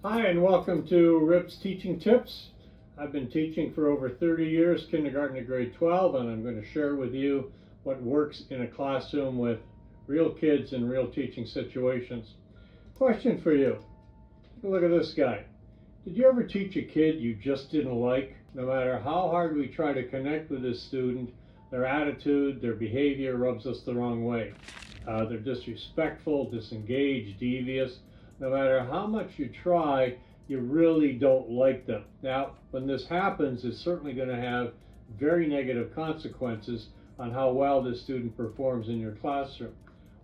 Hi, and welcome to Rip's Teaching Tips. I've been teaching for over 30 years, kindergarten to grade 12, and I'm going to share with you what works in a classroom with real kids in real teaching situations. Question for you. Take a look at this guy. Did you ever teach a kid you just didn't like? No matter how hard we try to connect with this student, their attitude, their behavior rubs us the wrong way. They're disrespectful, disengaged, devious. No matter how much you try, you really don't like them. Now, when this happens, it's certainly going to have very negative consequences on how well this student performs in your classroom.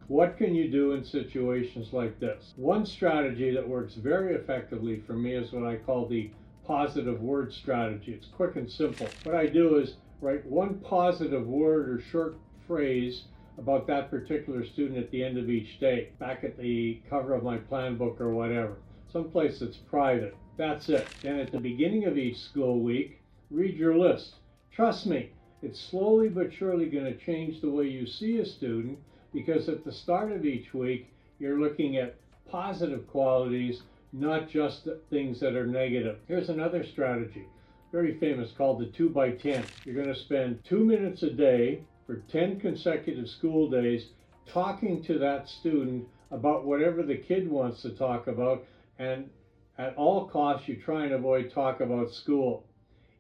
What can you do in situations like this? One strategy that works very effectively for me is what I call the positive word strategy. It's quick and simple. What I do is write one positive word or short phrase about that particular student at the end of each day, back at the cover of my plan book or whatever, someplace that's private. That's it. Then at the beginning of each school week, read your list. Trust me, it's slowly but surely going to change the way you see a student, because at the start of each week, you're looking at positive qualities, not just the things that are negative. Here's another strategy, very famous, called the 2 by 10. You're going to spend 2 minutes a day for 10 consecutive school days talking to that student about whatever the kid wants to talk about, and at all costs you try and avoid talk about school.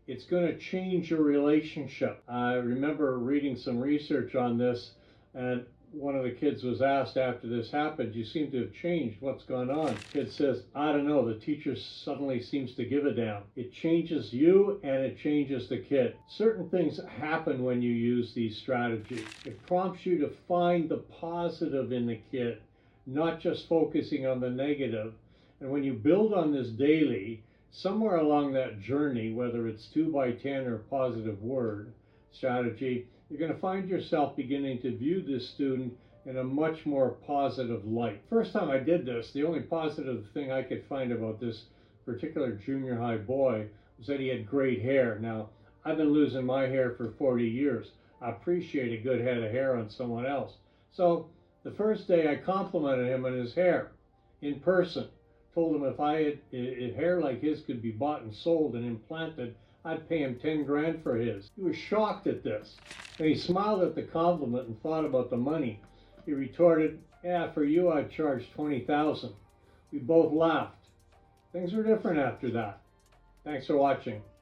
It's going to change your relationship. I remember reading some research on this, and one of the kids was asked after this happened, "You seem to have changed. What's gone on?" The kid says, "I don't know. The teacher suddenly seems to give a damn." It changes you and it changes the kid. Certain things happen when you use these strategies. It prompts you to find the positive in the kid, not just focusing on the negative. And when you build on this daily, somewhere along that journey, whether it's 2 by 10 or positive word strategy, you're going to find yourself beginning to view this student in a much more positive light. First time I did this, the only positive thing I could find about this particular junior high boy was that he had great hair. Now, I've been losing my hair for 40 years. I appreciate a good head of hair on someone else. So the first day I complimented him on his hair in person. Told him if hair like his could be bought and sold and implanted, I'd pay him 10 grand for his. He was shocked at this. And he smiled at the compliment and thought about the money. He retorted, "Yeah, for you I'd charge 20,000. We both laughed. Things were different after that. Thanks for watching.